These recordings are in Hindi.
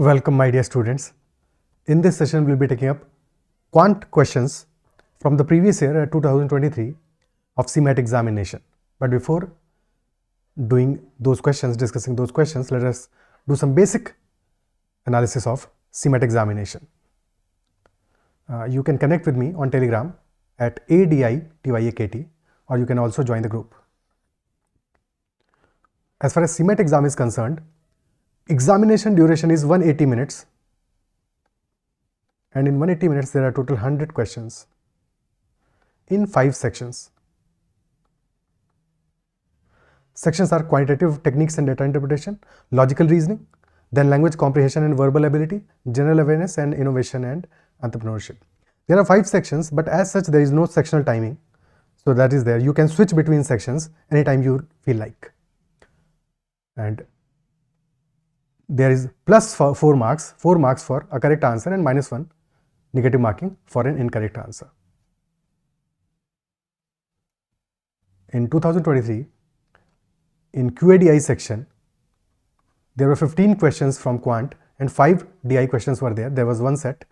Welcome, my dear students. In this session, we'll be taking up quant questions from the previous year, 2023, of CMAT examination. But before doing those questions, discussing those questions, let us do some basic analysis of CMAT examination. You can connect with me on Telegram at ADITYAKT, or you can also join the group. As far as CMAT exam is concerned, examination duration is 180 minutes, and in 180 minutes there are total 100 questions in 5 sections. Sections are quantitative techniques and data interpretation, logical reasoning, then language comprehension and verbal ability, general awareness, and innovation and entrepreneurship. There are 5 sections, but as such there is no sectional timing, so that is there. You can switch between sections anytime you feel like. And there is plus 4 marks for a correct answer and -1 negative marking for an incorrect answer. In 2023, in QADI section, there were 15 questions from quant and 5 DI questions were there. There was one set.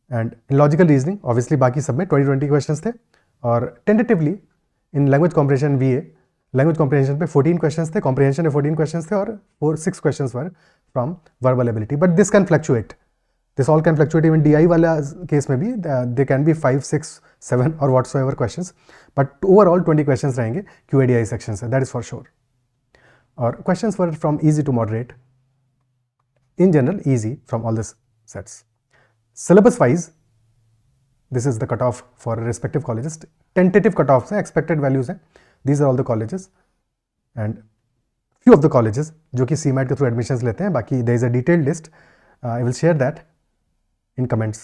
And in logical reasoning, obviously बाकी सब में 20 questions थे. और tentatively in language comprehension VA, language comprehension पे 14 questions थे, comprehension में 14 questions थे और 6 questions were from verbal ability. But this can fluctuate. This all can fluctuate. Even DI वाला case में भी they can be 5, 6, 7 or whatsoever questions. But overall 20 questions रहेंगे QADI section से, that is for sure. और questions were from easy to moderate. In general, easy from all these sets. Syllabus wise, this is the cutoff for respective colleges. Tentative cutoffs हैं, expected values हैं. These are all the colleges and few of the colleges जो कि CMAT के through admissions लेते हैं. बाकी there is a detailed list. I will share that in comments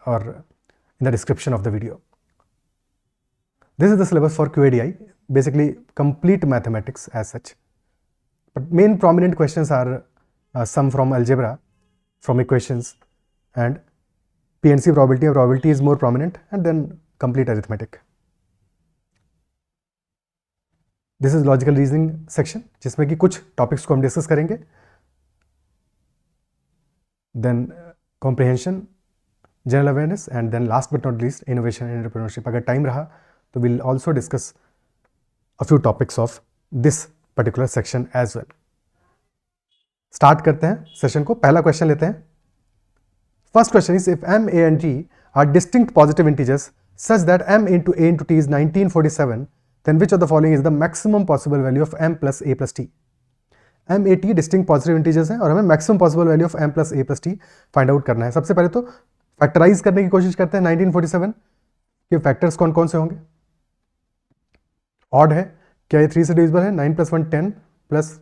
or in the description of the video. This is the syllabus for QADI, basically complete mathematics as such. But main prominent questions are some from algebra, from equations, and PNC probability. Probability is more prominent, and then complete arithmetic. This is logical reasoning section, जिसमें कि कुछ topics को हम discuss करेंगे. Then comprehension, general awareness, and then last but not least innovation and entrepreneurship. अगर time रहा तो we'll also discuss a few topics of this particular section as well. Start करते हैं session को. पहला question लेते हैं. First question is, if m, a and t are distinct positive integers such that m into a into t is 1947, then which of the following is the maximum possible value of m plus a plus t? m, a, t distinct positive integers हैं और हमें maximum possible value of m plus a plus t find out करना है. सबसे पहले तो factorize करने की कोशिश करते हैं. 1947 के factors कौन कौन से होंगे? Odd है, क्या ये 3 से divisible है? 9 plus 1 10 plus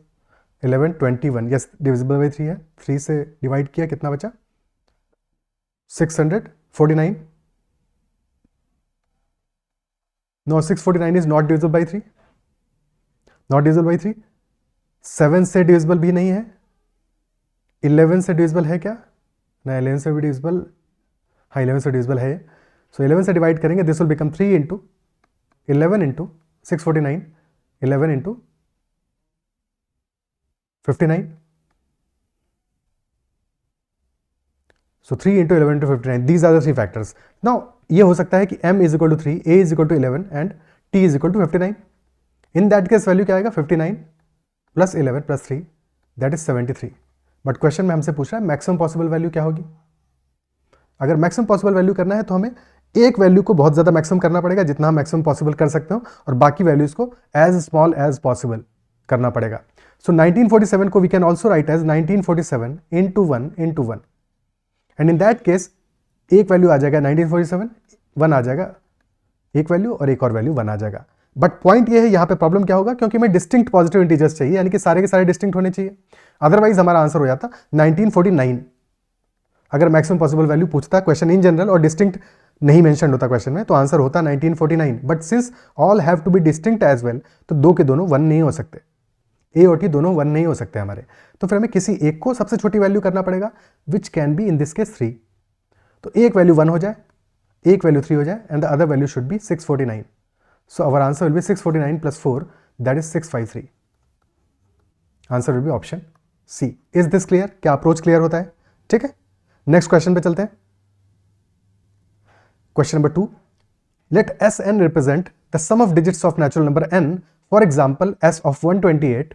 11 21. Yes, divisible by 3 है. 3 से divide किया, कितना बचा? 649. No, 649 is not divisible by 3. Not divisible by 3. 7 से divisible भी नहीं है. 11 से divisible है क्या? ना, 11 से भी divisible. हाँ, 11 से divisible है. So 11 से divide करेंगे, this will become 3 into 11 into 649. 11 into 59. So 3 into 11 into 59. These are the 3 factors. Now ये हो सकता है कि m is equal to 3, a is equal to 11 and t is equal to 59. In that case value क्या आएगा? 59 plus 11 plus 3, that is 73. But question में हमसे पूछ रहा है मैक्सिमम पॉसिबल वैल्यू क्या होगी. अगर मैक्सिमम पॉसिबल वैल्यू करना है तो हमें एक वैल्यू को बहुत ज़्यादा मैक्सिमम करना पड़ेगा जितना हम मैक्सिमम पॉसिबल कर सकते हो, और बाकी वैल्यूज को एज स्मॉल एज पॉसिबल करना पड़ेगा. सो 1947 को we can also write as 1947 into 1 into 1, and in that case एक वैल्यू आ जाएगा 1947, 1 आ जाएगा एक वैल्यू और एक और वैल्यू 1 आ जाएगा. बट पॉइंट ये है, यहाँ पे प्रॉब्लम क्या होगा, क्योंकि हमें डिस्टिंक्ट पॉजिटिव इंटीजर्स चाहिए, यानी कि सारे के सारे डिस्टिंक्ट होने चाहिए. अदरवाइज हमारा आंसर हो जाता 1949. अगर मैक्सिमम पॉसिबल वैल्यू पूछता क्वेश्चन इन जनरल और डिस्टिंक्ट नहीं मेंशन होता क्वेश्चन में, तो आंसर होता 1949. But since all have to be distinct as well, तो दो के दोनों 1 नहीं हो सकते. ए और टी दोनों 1 नहीं हो सकते हमारे. तो फिर हमें किसी एक को सबसे छोटी वैल्यू करना पड़ेगा, which can be in this case 3. तो एक वैल्यू 1 हो जाए, एक वैल्यू 3 हो जाए, and the other value should be 649. So our answer will be 649 plus 4, that is 653. Answer will be option C. Is this clear? क्या अप्रोच क्लियर होता है? ठीक है, नेक्स्ट क्वेश्चन पे चलते हैं। क्वेश्चन नंबर 2, let S N represent the sum of digits of natural number N, for example S of 128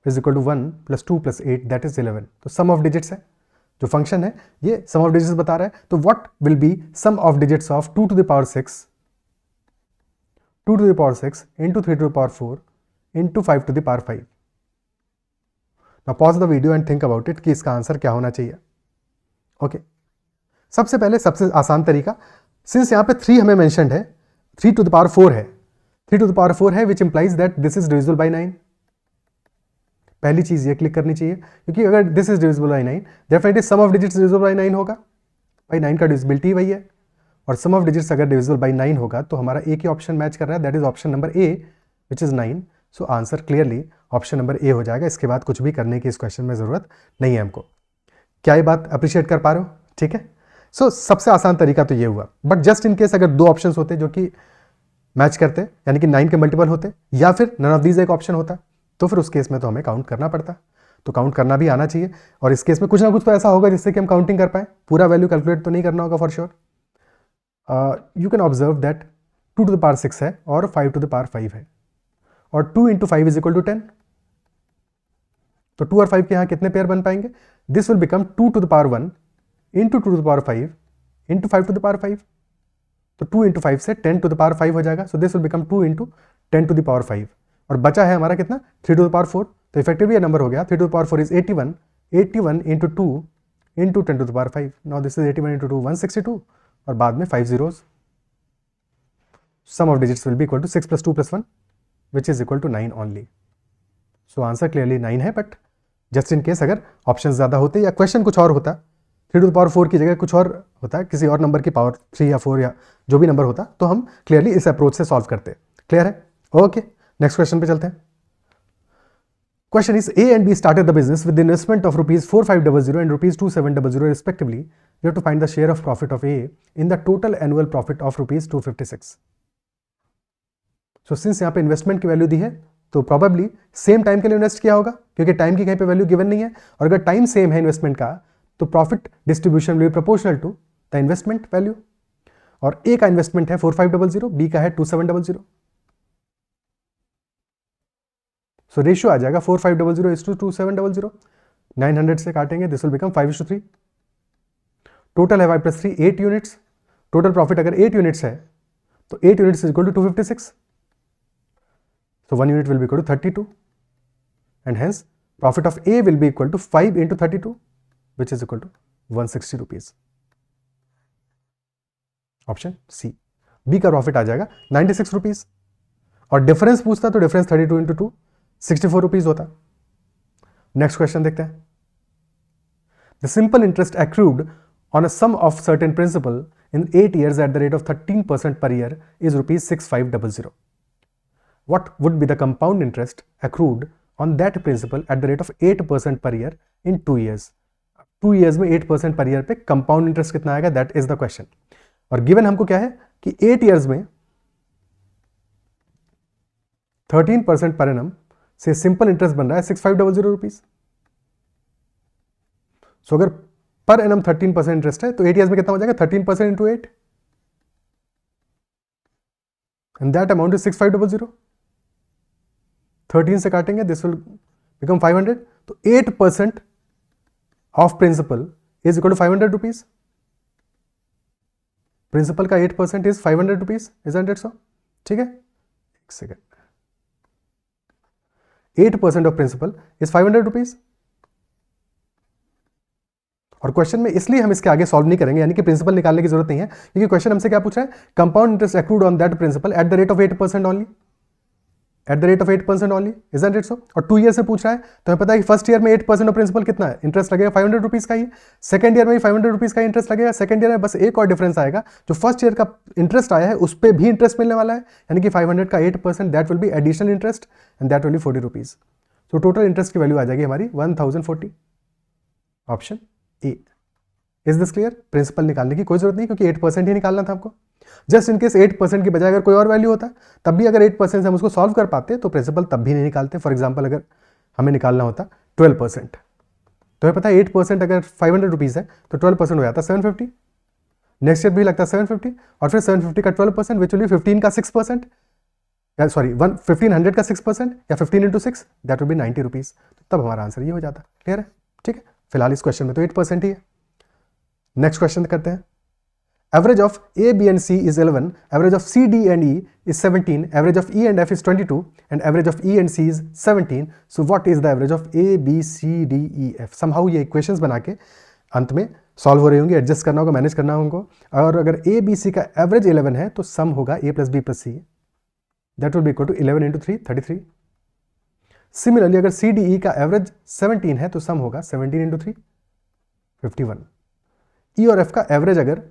is equal to 1 + 2 + 8 that is 11। तो सम ऑफ डिजिट्स है, जो फंक्शन है ये सम ऑफ डिजिट्स बता रहा है। तो what will be sum of digits of 2 to the power 6 into 3 to the power 4 into 5 to the power 5। Now pause the video and think about it कि इसका आंसर क्या होना चाहिए। ओके, सबसे पहले सबसे आसान तरीका, सिंस यहाँ पे 3 हमें मेंशन्ड है, 3 to the power 4 है, 3 to the power 4 है, which implies that this is divisible by 9। पहली चीज ये क्लिक करनी चाहिए, क्योंकि अगर this is divisible by 9 definitely sum of digits divisible by 9 होगा, भाई 9 का डिविजिबिलिटी वही है, और सम ऑफ डिजिट्स अगर डिविजिबल बाई 9 होगा तो हमारा एक ही ऑप्शन मैच कर रहा है, that is option number A which is 9। So answer clearly option number A हो जाएगा। इसके बाद कुछ भी करने की इस क्वेश्चन में जरूरत नहीं है हमको। क्या ये बात अप्रिशिएट कर पा रहे हो? ठीक है, सो सबसे आसान तरीका तो ये हुआ, बट जस्ट इन केस अगर 2 ऑप्शन होते जो कि मैच करते, यानी कि 9 के मल्टीपल होते, या फिर नन ऑफ दीज एक ऑप्शन होता, तो फिर उस केस में तो हमें काउंट करना पड़ता। तो काउंट करना भी आना चाहिए, और इस केस में कुछ ना कुछ तो ऐसा होगा जिससे कि हम काउंटिंग कर पाए। पूरा वैल्यू कैलकुलेट तो नहीं करना होगा for sure. You can observe that 2 to the power 6 है और 5 to the power 5 है, और 2 into 5 is equal to 10। तो 2 और 5 के यहाँ कितने पेयर बन पाएंगे? This will become 2 to the power 1 into 2 to the power 5 into 5 to the power 5। तो 2 into 5 से 10 to the power 5 हो जाएगा। So this will become 2 into 10 to the power 5, और बचा है हमारा कितना? 3 to the power 4। तो इफेक्टिवली ये नंबर हो गया 3 to the power 4 is 81, 81 into 2 into 10 to the power 5। Now this is 81 into 2 162, और बाद में 5 zeros। Sum of digits will be equal to 6 + 2 + 1 which is equal to 9 only. So answer clearly 9 है, बट जस्ट इन केस अगर ऑप्शन ज़्यादा होते या क्वेश्चन कुछ और होता, 3 to the power 4 की जगह कुछ और होता, किसी और नंबर की पावर 3 या 4 या जो भी नंबर होता, तो हम क्लियरली इस अप्रोच से सॉल्व करते। क्लियर है? ओके, नेक्स्ट क्वेश्चन पे चलते हैं। Question is, A and B started the business with the investment of rupees 4500 and rupees 2700 respectively. You have to find the share of profit of A in the total annual profit of rupees 256. So since यहाँ पे इन्वेस्टमेंट की वैल्यू दी है, तो प्रॉबेबली सेम टाइम के लिए इन्वेस्ट किया होगा, क्योंकि टाइम की कहीं पे वैल्यू गिवन नहीं है, और अगर टाइम सेम है इन्वेस्टमेंट का, तो profit distribution will be proportional to the investment value. और ए का इन्वेस्टमेंट है 4500, बी का है 2700। सो रेशियो आ जाएगा 4500 is to 2700। 900 से काटेंगे, दिस विल बिकम 5:3। टोटल है 5 + 3 8 यूनिट्स। टोटल प्रॉफिट अगर 8 यूनिट्स है, तो 8 units is equal to 256। So 1 unit will be equal to 32, and hence profit of A will be equal to 5 into 32 which is equal to 160 rupees. Option C. B का प्रॉफिट आ जाएगा 96 रुपीज, और डिफरेंस पूछता तो डिफरेंस 32 into 2 64 रुपीज होता। नेक्स्ट क्वेश्चन देखते हैं। The simple interest accrued on a sum of certain principal in 8 years at the rate of 13% per year is rupees 6500। What would be the compound interest accrued on that principal at the rate of 8% per year in 2 years? 2 years में 8% per year पे कंपाउंड इंटरेस्ट कितना आएगा, दैट इज द क्वेश्चन। और गिवन हमको क्या है कि 8 years में 13% पर एनम से सिंपल इंटरेस्ट बन रहा है 6500 रुपीज। सो अगर पर एनम 13% इंटरेस्ट है, तो 8 years में कितना हो जाएगा? 13% into 8, and that amount is 6500। 13 से काटेंगे, दिस विल बिकम 500। तो 8% of principal is equal to 500 rupees. Principal का 8% is 500 rupees, isn't it so? ठीक है, एक second. 8% of principal is 500 rupees. और क्वेश्चन में इसलिए हम इसके आगे सॉल्व नहीं करेंगे, यानी कि प्रिंसिपल निकालने की जरूरत नहीं है, क्योंकि क्वेश्चन हमसे क्या पूछ रहा है? Compound interest accrued on that principal at the rate of 8% only, at the rate of 8% only, isn't it so? और 2 years से पूछ रहा है, तो हमें पता है कि फर्स्ट ईयर में 8% ऑफ प्रिंसिपल कितना है, इंटरेस्ट लगेगा 500 रुपीज का ही। सेकंड ईयर में भी 500 रुपीज का इंटरेस्ट लगेगा। सेकंड ईयर में बस एक और डिफरेंस आएगा, जो फर्स्ट ईयर का इंटरेस्ट आया है उस पर भी इंटरेस्ट मिलने वाला है, यानी कि 500 का 8% that will be additional interest, and that will be 40 rupees. तो टोटल इंटरेस्ट की वैल्यू आ जाएगी हमारी 1040। Option A. Is this clear? Principal निकालने की कोई जरूरत नहीं, क्योंकि 8% ही निकालना था आपको। जस्ट इन केस 8% की बजाय अगर कोई और वैल्यू होता, तब भी अगर 8% से हम उसको सॉल्व कर पाते, तो प्रिंसिपल तब भी नहीं निकालते। फॉर एग्जाम्पल अगर हमें निकालना होता 12%, तो हमें पता है 8% अगर 500 रुपीज़ है तो 12% हो जाता है 750। नेक्स्ट ईयर भी लगता है 750 और फिर 750 का 12% विच विल बी 15 का 6%, सॉरी 1500 का 6% या 15 into 6 that will B 90 rupees. तब हमारा आंसर ये हो जाता है। क्लियर है? ठीक है, फिलहाल इस क्वेश्चन में तो 8% ही है। नेक्स्ट क्वेश्चन करते हैं। Average of A, B and C is 11, average of C, D and E is 17, average of E and F is 22 and average of E and C is 17. So what is the average of A, B, C, D, E, F? Somehow ये equations बना के अंत में सॉल्व हो रही होंगी, एडजस्ट करना होगा, मैनेज करना होगा उनको। और अगर A, B, C का एवरेज 11 है तो सम होगा A plus B plus C, that will be equal to 11 into 3 33। Similarly अगर C, D, E का एवरेज 17 है तो सम होगा 17 इंटू 3 51। E और F का एवरेज अगर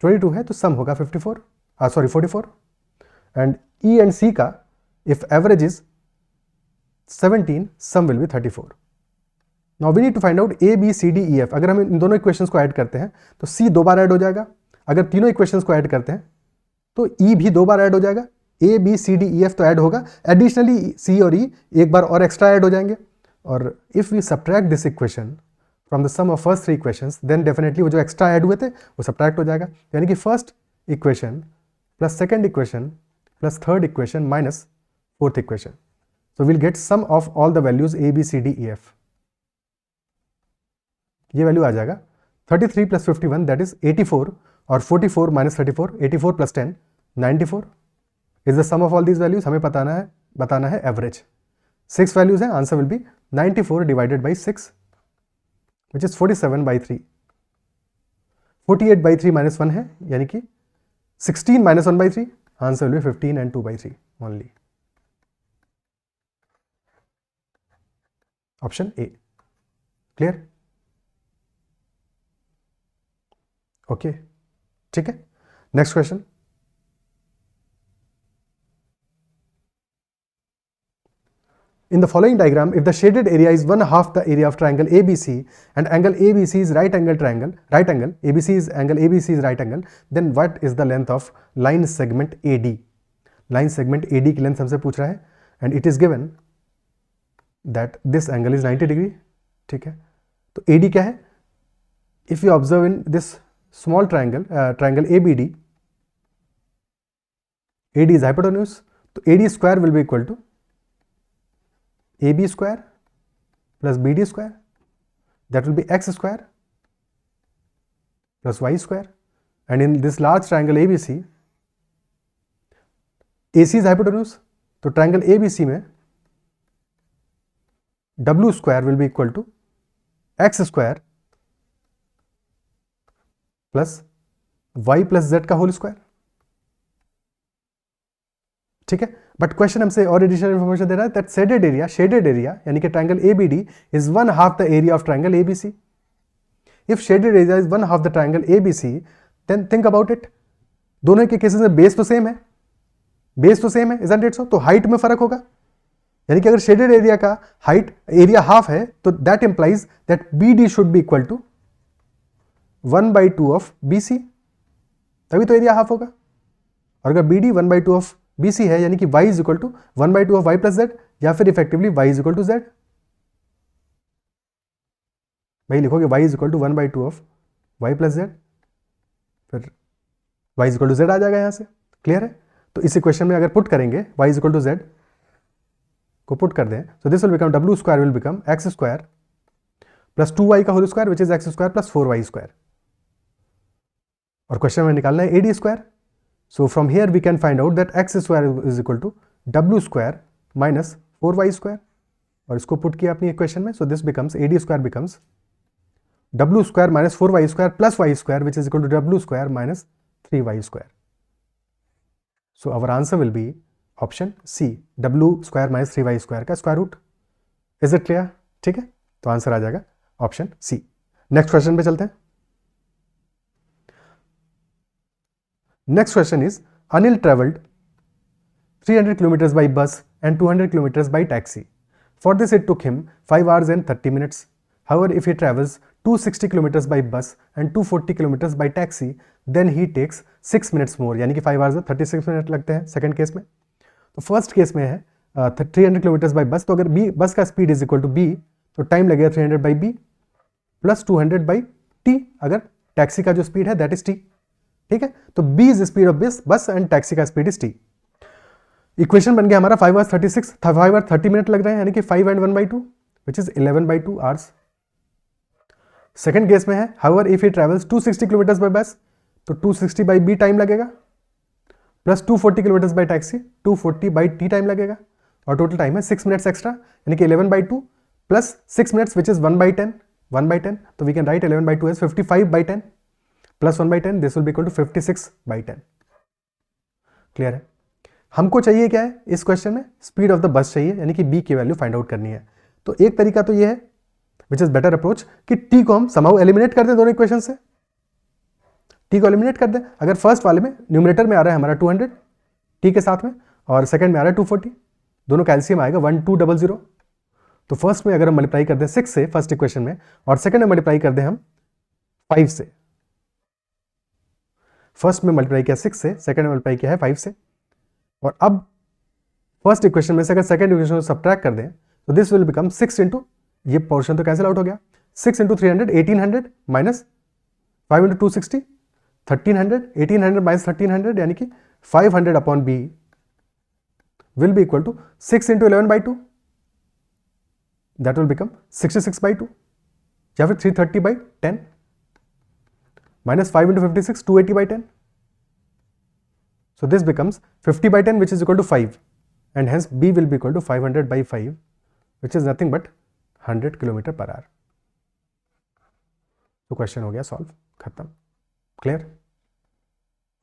22 है तो सम होगा 44 एंड E एंड C का if average is 17 sum will be 34। Now we need to find out A, B, C, D, E, F। अगर हम इन दोनों इक्वेशंस को ऐड करते हैं तो C 2 बार ऐड हो जाएगा, अगर तीनों इक्वेशंस को ऐड करते हैं तो E भी 2 बार ऐड हो जाएगा, A, B, C, D, E, F तो ऐड होगा, एडिशनली C और E एक बार और एक्स्ट्रा ऐड हो जाएंगे। और if we subtract this equation from the sum of first 3 equations then definitely वो जो एक्स्ट्रा ऐड हुए थे वो सब्ट्रैक्ट हो जाएगा, यानी कि first equation plus second equation plus third equation minus fourth equation. So will get sum of all the values A, B, C, D, E, F। ये वैल्यू आ जाएगा 33 प्लस 51 दैट इज 84 और 44 minus 34 84 plus 10 94 is the sum of all these values. हमें बताना है एवरेज। 6 वैल्यूज हैं, answer will be 94 divided by 6 which is 47 by 3। 48 by 3 minus 1 है, यानी कि 16 minus 1 by 3, answer will be 15 and 2 by 3 only। Option A. Clear? Okay, ठीक है। Next question. In the following diagram, if the shaded area is 1/2 the area of triangle ABC and angle ABC is right angle, ABC is angle ABC is right angle, then what is the length of line segment AD? Line segment AD की length हमसे पूछ रहा है and it is given that this angle is 90 degree। ठीक है, तो AD क्या है? If you observe in this small triangle, triangle ABD, AD is hypotenuse, तो AD square will be equal to AB square plus BD square, that will be X square plus Y square, and in this large triangle ABC, AC is hypotenuse, तो triangle ABC में W square will be equal to X square plus Y plus Z का होल स्क्वायर। ठीक है, बट क्वेश्चन हमसे और एडिशनल इंफॉर्मेशन दे रहा है दैट शेडेड एरिया यानी कि triangle ABD is 1/2 the area of triangle ABC। If shaded area is 1/2 the triangle ABC then think about it, दोनों के केसेस में बेस तो सेम है, इजंट इट सो? तो हाइट में फर्क होगा, यानी कि अगर शेडेड एरिया का हाइट एरिया हाफ है तो that implies that BD should be equal to 1/2 of BC, तभी तो एरिया हाफ होगा। और अगर BD 1/2 ऑफ BC है यानी कि y is equal to 1/2 of y plus z, या फिर effectively y is equal to z। भाई लिखोगे y is equal to 1/2 of y plus z, फिर y is equal to z आ जाएगा यहां से। क्लियर है? तो इस इक्वेशन में अगर पुट करेंगे y is equal to z को पुट कर दें तो this will become W square will become x square plus 2y का whole square which is x square plus 4y square, और क्वेश्चन में निकालना है AD square. So from here we can find out that x square is equal to W square minus 4y square, और इसको पुट किया अपनी इक्वेशन में। So this becomes AD square becomes W square minus 4y square plus y square which is equal to W square minus 3y square। So our answer will be option C, W square minus 3y square का square root. Is it clear? ठीक है, तो आंसर आ जाएगा ऑप्शन C। नेक्स्ट क्वेश्चन पे चलते हैं। Next question is, Anil traveled 300 kilometers by bus and 200 kilometers by taxi. For this it took him 5 hours and 30 minutes. However, if he travels 260 kilometers by bus and 240 kilometers by taxi, then he takes 6 minutes more, यानी कि 5 hours में 36 मिनट लगते हैं सेकंड केस में। तो फर्स्ट केस में है 300 किलोमीटर्स बाई बस, तो अगर बस का speed is equal to B तो टाइम लगेगा 300 बाई B, प्लस 200 बाई टी, अगर टैक्सी का जो स्पीड है दैट इज टी, ठीक है। तो b इज स्पीड ऑफ बस एंड टैक्सी का स्पीड इज टी। इक्वेशन बन गया हमारा 5 hours 36, 5 hours 30 मिनट लग रहे हैं, यानी कि 5 and 1/2 which is 11/2 hours। Second case में है, however if he travels 260 kilometre bye बस, तो 260 बाई बी टाइम लगेगा, plus 240 kilometre bye taxi, 240 by T time लगेगा, और टोटल टाइम है 6 मिनट्स एक्स्ट्रा, यानी कि 11/2 प्लस 6 मिनट्स विच इज 1/10, 1/10, तो we can write 11/2 as 55/10 plus 1/10, this will be equal to 56/10। Clear है। हमको चाहिए क्या है इस क्वेश्चन में, स्पीड ऑफ द बस चाहिए, यानी कि बी की वैल्यू फाइंड आउट करनी है। तो एक तरीका तो ये है विच इज बेटर अप्रोच कि टी को हम समहाउ एलिमिनेट कर दें दोनों इक्वेशन से, टी को एलिमिनेट कर दें। अगर फर्स्ट वाले में न्यूमरेटर में आ रहा है हमारा 200 टी के साथ में, और सेकंड में आ रहा है 240, दोनों कैल्सियम आएगा 1200, तो फर्स्ट में अगर हम मल्टीप्लाई कर दें 6 से फर्स्ट इक्वेशन में, और सेकंड में मल्टीप्लाई कर दें हम 5 से, फर्स्ट में मल्टीप्लाई किया 6 से, सेकंड में मल्टीप्लाई किया है 5 से, और अब फर्स्ट इक्वेशन में से अगर सेकंड इक्वेशन को सब्ट्रैक्ट कर दें तो दिस विल बिकम 6 इंटू, ये पोर्शन तो कैंसिल आउट हो गया, 6 इंटू 300 1800 माइनस 5 इंटू 260 1300, 1800 माइनस 1300, यानी कि 500 upon B will be equal to 6 into 11/2, that will become 66/2, या फिर 330/10 minus 5 into 56 280/10, so this becomes 50/10 which is equal to 5, and hence b will be equal to 500/5 which is nothing but 100 kilometre per hour. तो क्वेश्चन हो गया सॉल्व, खत्म। क्लियर?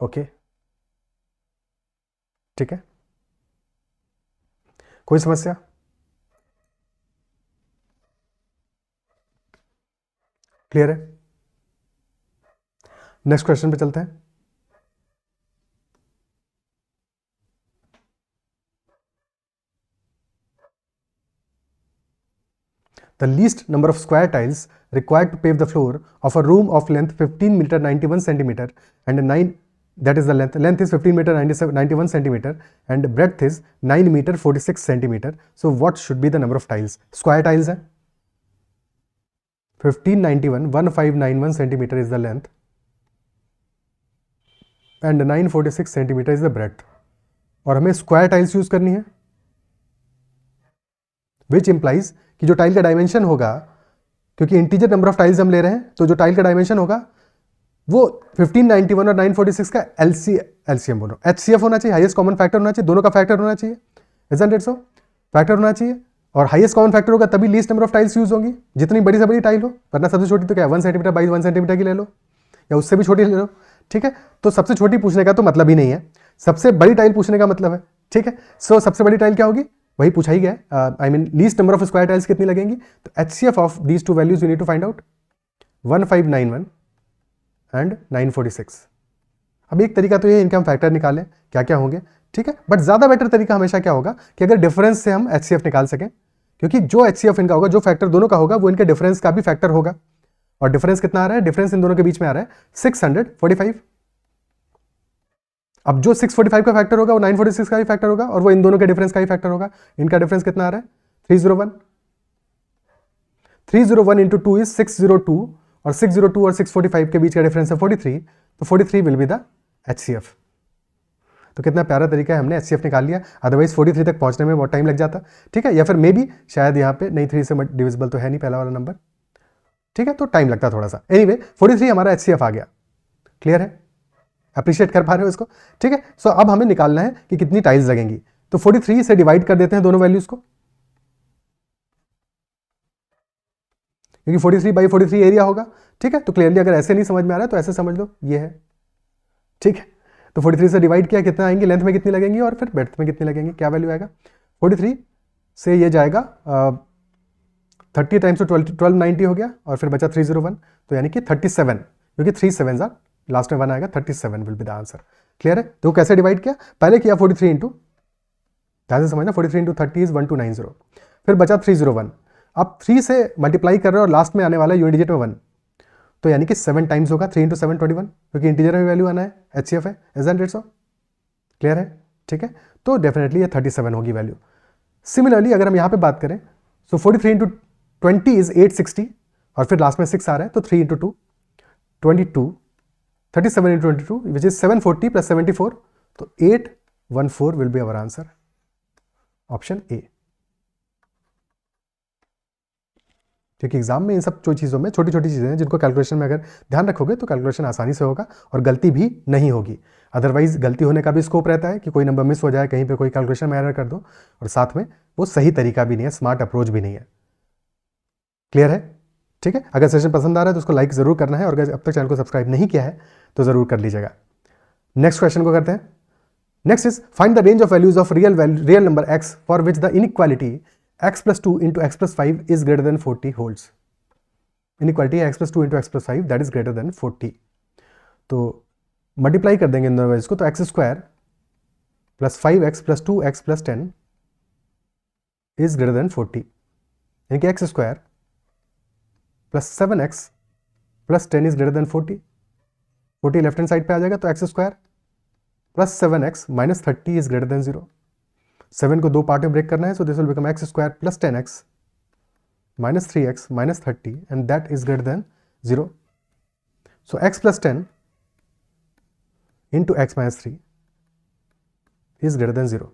ओके, ठीक है, कोई समस्या? क्लियर है? नेक्स्ट क्वेश्चन पे चलते हैं। The least number of square tiles required to pave the floor of a room of length 15 meter 91 centimeter and 9, that is the length is 15 meter 91 centimeter and breadth is 9 meter 46 centimeter. So what should be the number of tiles? Square tiles है, 1591 centimeter is the length and 946 centimeter is the breadth, और हमें square tiles यूज करनी है, which implies कि जो टाइल का डायमेंशन होगा, क्योंकि इंटीजर नंबर ऑफ टाइल्स हम ले रहे हैं, तो जो टाइल का डायमेंशन होगा वो 1591 और 946 का एलसीएम बोलो, एचसीएफ होना चाहिए, हाईएस्ट कॉमन फैक्टर होना चाहिए, दोनों का फैक्टर होना चाहिए, इजंट इट सो? फैक्टर होना चाहिए, और हाईएस्ट कॉमन फैक्टर होगा तभी least number of tiles use होंगी, जितनी बड़ी से बड़ी टाइल हो, वरना सबसे छोटी तो क्या है 1 सेंटीमीटर बाई 1 सेंटीमीटर की ले लो, या उससे भी छोटी ले लो, ठीक है। तो सबसे छोटी पूछने का तो मतलब ही नहीं है, सबसे बड़ी टाइल पूछने का मतलब है, ठीक है। सो सबसे बड़ी टाइल क्या होगी, वही पूछा ही गया, I mean least number of square tiles कितनी लगेंगी, तो HCF of these two values you need to find out, 1591 and 946। अब एक तरीका तो ये इनका हम फैक्टर निकालें क्या क्या होंगे, ठीक है, बट ज्यादा बेटर तरीका हमेशा क्या होगा कि अगर डिफरेंस से हम एचसीएफ निकाल सकें, क्योंकि जो एचसीएफ इनका होगा, जो फैक्टर दोनों का होगा, वो इनके डिफरेंस का भी फैक्टर होगा, और डिफरेंस कितना आ रहा है, डिफरेंस इन दोनों के बीच में आ रहा है 645। अब जो 645 का फैक्टर होगा वो 946 का भी फैक्टर होगा, और वो इन दोनों के डिफरेंस का ही फैक्टर होगा। इनका डिफरेंस कितना आ रहा है 301, 301 इंटू 2 इज 602, और 602 और 645 के बीच का डिफरेंस है 43, तो 43 विल बी द एचसीएफ। तो कितना प्यारा तरीका है, हमने एचसीएफ निकाल लिया, अदरवाइज 43 तक पहुंचने में बहुत टाइम लग जाता, ठीक है, या फिर मे बी शायद यहाँ पे नहीं 3 से डिविजिबल तो है नहीं पहला वाला नंबर, ठीक है, तो टाइम लगता थोड़ा सा। एनीवे 43 हमारा एचसीएफ आ गया। क्लियर है? अप्रिशिएट कर पा रहे हो इसको, ठीक है। सो अब हमें निकालना है कि कितनी टाइल्स लगेंगी, तो 43 से डिवाइड कर देते हैं दोनों वैल्यूज को, क्योंकि 43/43 एरिया होगा, ठीक है। तो क्लियरली अगर ऐसे नहीं समझ में आ रहा है तो ऐसे समझ लो, ये है, ठीक है। तो 43 से डिवाइड किया, कितना आएंगे, लेंथ में कितनी लगेंगी और फिर ब्रेड्थ में कितनी लगेंगी, क्या वैल्यू आएगा, 43 से ये जाएगा 30 टाइम्स तो 1290 हो गया, और फिर बचा 301, तो यानी कि 37, क्योंकि 3 7 आर लास्ट में 1 आएगा, 37 will be the answer. Clear है? तो कैसे डिवाइड किया, पहले किया 43 इंटू, ध्यान से समझना, 43 इंटू 30 इज 1290, फिर बचा 301, अब 3 से मल्टीप्लाई कर रहे हो और लास्ट में आने वाला यूनिट डिजिट में 1, तो यानी कि 7 टाइम्स होगा, 3 इंटू 7 21, क्योंकि इंटीजर में वैल्यू आना है, एचसीएफ है, इजंट इट सो? क्लियर है? ठीक है, तो डेफिनेटली ये 37 होगी वैल्यू। सिमिलरली अगर हम यहाँ पे बात करें, सो 43 इंटू 20 इज 860, और फिर लास्ट में 6 आ रहा है, तो 3 × 2 22, 37 × 22 विच इज 740 + 74, तो 814 will be our answer, option A. क्योंकि एग्जाम में इन सब चीज़ों में छोटी छोटी चीज़ें हैं जिनको कैलकुलेशन में अगर ध्यान रखोगे तो कैलकुलेशन आसानी से होगा और गलती भी नहीं होगी। अदरवाइज गलती होने का भी स्कोप रहता है कि कोई नंबर मिस हो जाए, कहीं पे कोई कैलकुलेशन में एरर कर दो, और साथ में वो सही तरीका भी नहीं है, स्मार्ट अप्रोच भी नहीं है। क्लियर है? ठीक है, अगर सेशन पसंद आ रहा है तो उसको लाइक ज़रूर करना है, और अगर अब तक चैनल को सब्सक्राइब नहीं किया है तो ज़रूर कर लीजिएगा। नेक्स्ट क्वेश्चन को करते हैं। Next is find the range of values of real number x for which the inequality x + 2 × x + 5 is greater than 40 holds. Inequality x + 2 × x + 5 that is greater than 40। तो मल्टीप्लाई कर देंगे इन दोनों वैल्यूज को, तो x² + 5x + 2x + 10 is greater than 40, यानी कि x² + 7x + 10 is greater than 40। 40 left hand side पे आ जाएगा, तो x² + 7x - 30 is greater than 0। 7 को 2 पार्ट में ब्रेक करना है, so this will become x² + 10x - 3x - 30 and that is greater than 0। So x + 10 × x - 3 is greater than 0।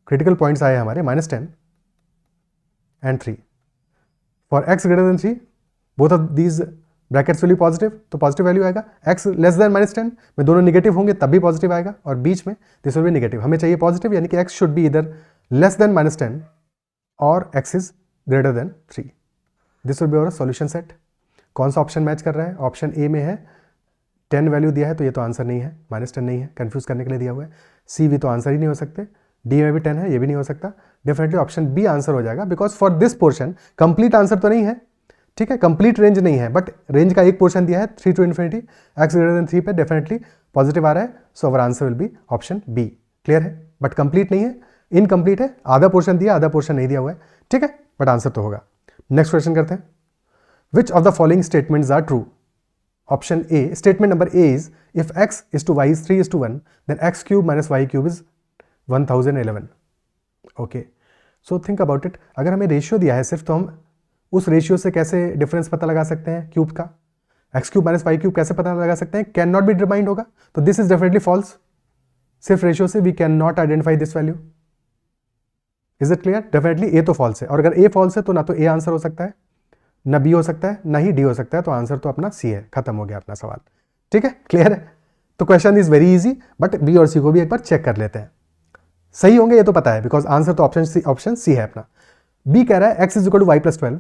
Critical points आए हमारे -10 and 3। For x greater than 3 both of these brackets will be positive, तो पॉजिटिव वैल्यू आएगा। x लेस देन -10 में दोनों निगेटिव होंगे तब भी पॉजिटिव आएगा, और बीच में दिस विल बी निगेटिव। हमें चाहिए पॉजिटिव, यानी कि x शुड बी इधर लेस देन -10 और x is greater than 3। This will be our solution set. कौन सा ऑप्शन मैच कर रहा है? ऑप्शन ए में है 10 वैल्यू दिया है, तो ये तो आंसर नहीं है, -10 नहीं है, कंफ्यूज करने के लिए दिया हुआ है। सी भी तो आंसर ही नहीं हो सकते, डी में भी 10 है, ये भी नहीं हो सकता। डेफिनेटली ऑप्शन बी आंसर हो जाएगा, because for this portion complete answer तो नहीं है, ठीक है, कंप्लीट रेंज नहीं है, बट रेंज का एक पोर्शन दिया है 3 to ∞, x ग्रेटर देन 3 पे डेफिनेटली पॉजिटिव आ रहा है, so our answer will be option B. Clear है? बट कंप्लीट नहीं है, इनकम्प्लीट है, आधा पोर्शन दिया, आधा पोर्शन नहीं दिया हुआ है, ठीक है, बट आंसर तो होगा। नेक्स्ट क्वेश्चन करते हैं। Which of the following statements are true? Option A, statement number A is if x is to y is 3:1 then x³ - y³ is 1011। Okay, so think about it. अगर हमें रेशियो दिया है सिर्फ, तो हम उस रेशियो से कैसे डिफरेंस पता लगा सकते हैं क्यूब का? x³ - y³ कैसे पता लगा सकते हैं? कैन नॉट बी डिटरमाइंड होगा, तो दिस इज डेफिनेटली फॉल्स। सिर्फ रेशियो से we can not identify this value. Is it clear? Definitely A तो फॉल्स है, और अगर ए फॉल्स है तो ना तो ए आंसर हो सकता है, ना बी हो सकता है, ना ही डी हो सकता है, तो आंसर तो अपना सी है। खत्म हो गया अपना सवाल, ठीक है, क्लियर है? तो question is very easy, but B और सी को भी एक बार चेक कर लेते हैं। सही होंगे ये तो पता है, बिकॉज आंसर तो ऑप्शन सी है अपना। बी कह रहा है x = y + 12,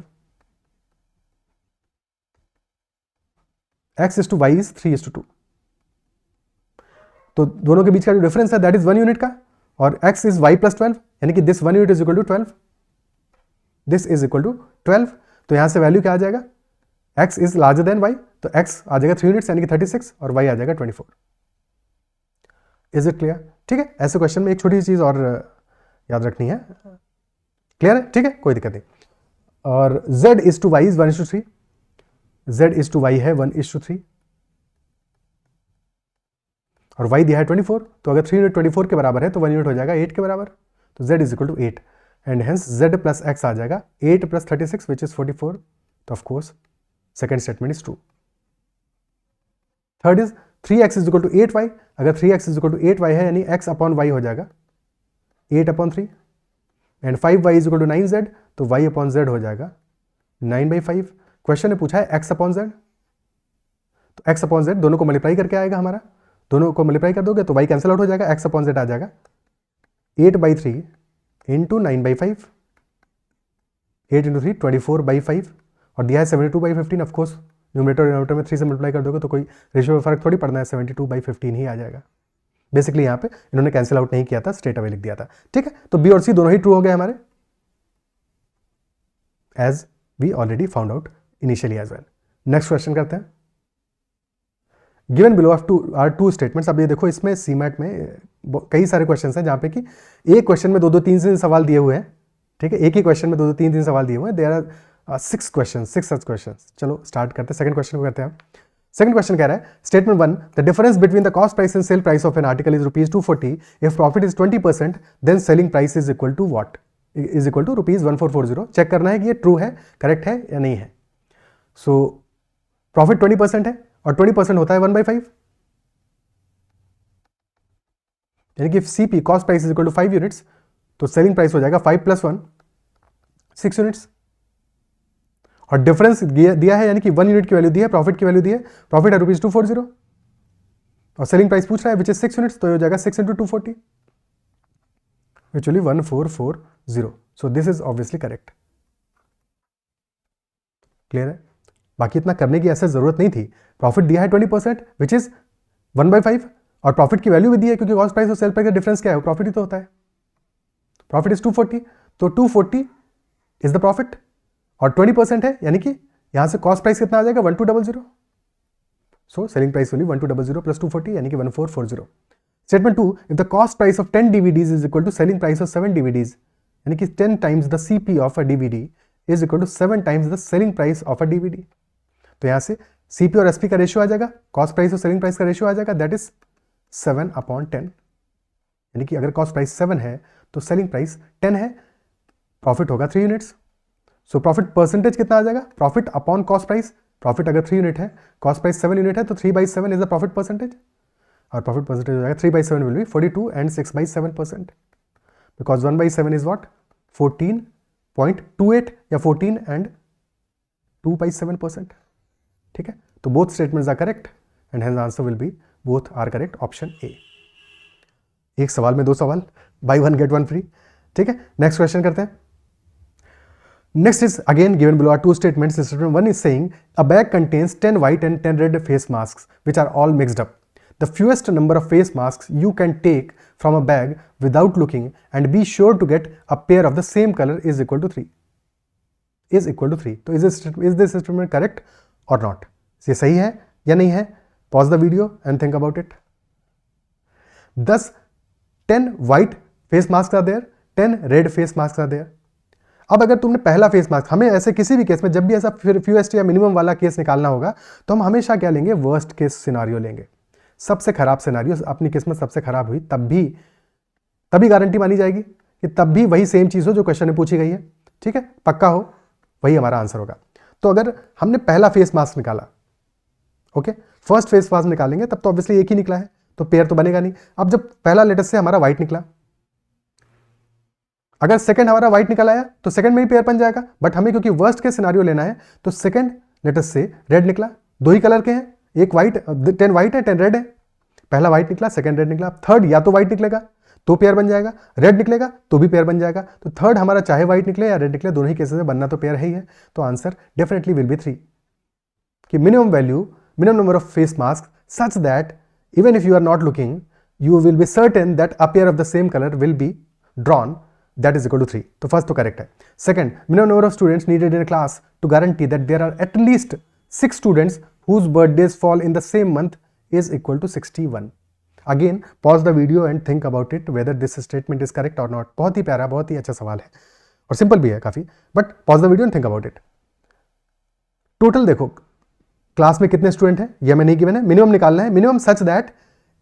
x = y is 3:2। तो दोनों के बीच का जो डिफरेंस है दैट इज 1 यूनिट का, और x is y + 12, यानी कि this 1 unit is equal to 12, this is equal to 12। तो यहां से वैल्यू क्या आ जाएगा? x is larger than y, तो x आ जाएगा 3 यूनिट्स यानी कि 36, और y आ जाएगा 24। Is it clear? ठीक है, ऐसे क्वेश्चन में एक छोटी सी चीज और याद रखनी है। क्लियर है? ठीक है, कोई दिक्कत नहीं। और z is to y is 1:3, z is to y है 1:3, और y दिया है 24, तो अगर 3 यूनिट 24 के बराबर है तो 1 यूनिट हो जाएगा 8 के बराबर, तो z is equal to 8, and hence z + x आ जाएगा 8 + 36 विच इज 44, तो of course second statement is true. Third is 3x is equal to 8y, अगर 3x is equal to 8y है यानी x/y हो जाएगा 8/3, and 5y is equal to 9z, तो y/z हो जाएगा 9/5। क्वेश्चन ने पूछा है x/z, तो x/z दोनों को मल्टीप्लाई करके आएगा हमारा, दोनों को मल्टीप्लाई कर दोगे तो y कैंसिल आउट हो जाएगा, x/z आ जाएगा 8/3 इंटू 9/5, 8 × 3 24/5, और दिया है 72/15। ऑफकोर्स न्यूमरेटर और डिनोमिनेटर में 3 से मल्टीप्लाई कर दोगे तो कोई रेशियो में फर्क थोड़ी पड़ना है, 72/15 ही आ जाएगा। बेसिकली यहाँ पे इन्होंने कैंसिल आउट नहीं किया था, स्ट्रेट अवे लिख दिया था, ठीक है। तो बी और सी दोनों ही ट्रू हो गए हमारे, as we already found out initially as well. Next question करते हैं। Given below are two statements. अब ये देखो, इसमें सीमैट में कई सारे क्वेश्चन हैं जहाँ पे कि एक क्वेश्चन में 2-2, 3-3 सवाल दिए हुए हैं, ठीक है, एक ही क्वेश्चन में 2-2, 3-3 सवाल दिए हुए हैं। There are 6 question, 6 such question. चलो स्टार्ट करते हैं, सेकंड क्वेश्चन को करते हैं। सेकंड क्वेश्चन कह रहा है, statement 1, the difference between the cost price and sale price of an article is ₹240, if profit is 20%, then selling price is equal to what? Is equal to ₹1440। Check करना है कि ये ट्रू है, करेक्ट है या नहीं है। सो प्रॉफिट 20% है और 20% होता है 1/5, यानी कि CP cost price is equal to 5 units, तो सेलिंग प्राइस हो जाएगा 5 + 1 6 यूनिट्स। और डिफरेंस दिया है, यानी कि 1 यूनिट की वैल्यू दी है, प्रॉफिट की वैल्यू दी है, प्रॉफिट है ₹240 और सेलिंग प्राइस पूछ रहा है विच इज 6 यूनिट्स, तो हो जाएगा 6 × 240 which will be 1440। So this is obviously correct. Clear है? बाकी इतना करने की ऐसे जरूरत नहीं थी। प्रॉफिट दिया है 20% विच इज 1/5 और प्रॉफिट की वैल्यू भी दी है, क्योंकि कॉस्ट प्राइस और सेल प्राइस का डिफरेंस क्या है, प्रॉफिट ही तो होता है। प्रॉफिट इज 240, तो 240 इज द प्रॉफिट और 20% है, यानी कि यहां से कॉस्ट प्राइस कितना आ जाएगा 1200। So selling price will be 1200 + 240 यानी कि 1440। Statement 2, if the cost price of 10 DVDs is equal to selling price of 7 DVDs, यानी कि 10 times the CP of a DVD is equal to 7 times the selling price of a DVD। तो यहां से CP और SP का रेशियो आ जाएगा, कॉस्ट प्राइस और सेलिंग प्राइस का रेशियो आ जाएगा, दैट इज 7/10, यानी कि अगर कॉस्ट प्राइस 7 है तो सेलिंग प्राइस 10 है, प्रॉफिट होगा 3 यूनिट्स। सो प्रॉफिट परसेंटेज कितना आ जाएगा, profit upon cost price, profit अगर 3 यूनिट है, कॉस्ट प्राइस 7 यूनिट है, तो 3/7 इज द प्रॉफिट परसेंटेज, और प्रॉफिट परसेंटेज हो जाएगा 3/7 will be 42 and 6/7%, because 1/7 is what 14.28 या 14 एंड 2/7%। ठीक है, तो both statements are correct and hence answer will be both are correct, option A. एक सवाल में 2 सवाल, बाय 1 गेट 1 फ्री। ठीक है, नेक्स्ट क्वेश्चन करते हैं। Next is again given below are 2 statements. Statement 1 is saying a bag contains 10 white and 10 red face masks which are all mixed up. The fewest number of face masks you can take from a bag without looking and be sure to get a pair of the same color is equal to 3. Is equal to 3. So is this statement correct or not? ये सही है या नहीं है? Pause the video and think about it. Thus 10 white face masks are there, 10 red face masks are there. अब अगर तुमने पहला फेस मास्क, हमें ऐसे किसी भी केस में जब भी ऐसा फ्यूएस्ट या मिनिमम वाला केस निकालना होगा तो हम हमेशा क्या लेंगे, वर्स्ट केस सिनारियो लेंगे। सबसे खराब सिनारियो, अपनी किस्मत सबसे खराब हुई तभी गारंटी मानी जाएगी कि तब भी वही सेम चीज़ हो जो क्वेश्चन में पूछी गई है। ठीक है, पक्का हो, वही हमारा आंसर होगा। तो अगर हमने पहला फेस मास्क निकाला, ओके, फर्स्ट फेस मास्क निकालेंगे तब तो ऑब्वियसली एक ही निकला है, तो पेयर तो बनेगा नहीं। अब जब पहला लेटेस्ट से हमारा व्हाइट निकला, अगर सेकंड हमारा व्हाइट निकल आया तो सेकंड में ही पेयर बन जाएगा, बट हमें क्योंकि वर्स्ट के सिनारियो लेना है तो सेकंड लेटेस्ट से रेड निकला, 2 ही कलर के हैं, एक व्हाइट 10 व्हाइट है 10 रेड है, पहला व्हाइट निकला सेकंड रेड निकला, थर्ड या तो व्हाइट निकलेगा तो पेयर बन जाएगा, रेड निकलेगा तो भी पेयर बन जाएगा, तो थर्ड हमारा चाहे व्हाइट निकले या रेड निकले, दोनों ही केसेस में बनना तो पेयर है ही है। तो आंसर डेफिनेटली विल बी 3 कि minimum number of face mask such that even if you are not looking you will be certain that a pair of the same colour will be drawn, that is equal to 3. तो फर्स्ट तो करेक्ट है। Second, minimum number of students needed in a class to guarantee that there are at least 6 students whose birthdays fall in the same month is equal to 61. Again, pause the video and think about it whether this statement is correct or not. बहुत ही प्यारा, बहुत ही अच्छा सवाल है और सिंपल भी है काफी, but pause the video and think about it. Total देखो क्लास में कितने स्टूडेंट हैं ये हमें नहीं गिवन है, मिनिमम निकालना है, minimum such that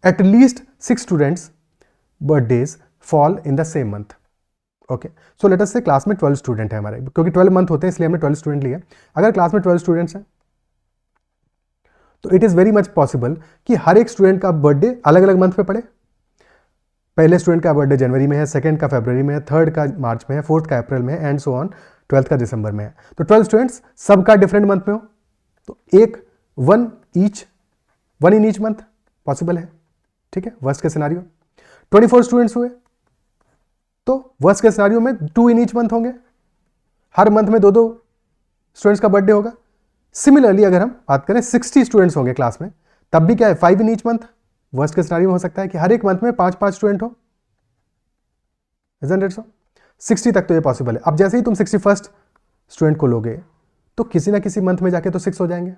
at least 6 students birthdays fall in the same month. Okay, so let us से क्लास में 12 स्टूडेंट है हमारे, क्योंकि 12 मंथ होते हैं इसलिए हमने 12 स्टूडेंट लिए। अगर क्लास में 12 स्टूडेंट्स हैं तो it is very much possible कि हर एक स्टूडेंट का बर्थडे अलग अलग मंथ पे पड़े। पहले स्टूडेंट का बर्थडे जनवरी में है, सेकंड का फरवरी में है, थर्ड का मार्च में है, फोर्थ का अप्रैल में है एंड सो ऑन, 12th का दिसंबर में है। तो 12 स्टूडेंट्स सबका डिफरेंट मंथ में हो तो one in each month possible है। ठीक है, वर्स्ट के सिनारियो। 24 स्टूडेंट्स हुए तो वर्स्ट के सिनारियो में 2 इन ईच मंथ होंगे, हर मंथ में 2 स्टूडेंट्स का बर्थडे होगा। सिमिलरली अगर हम बात करें 60 स्टूडेंट्स होंगे क्लास में, तब भी क्या है 5 इन ईच मंथ। वर्स्ट के सिनारियो में हो सकता है कि हर एक मंथ में 5-5 स्टूडेंट हो, इजंट इट सो? 60 तक तो ये पॉसिबल है। अब जैसे ही तुम 61st स्टूडेंट को लोगे तो किसी ना किसी मंथ में जाके तो 6 हो जाएंगे।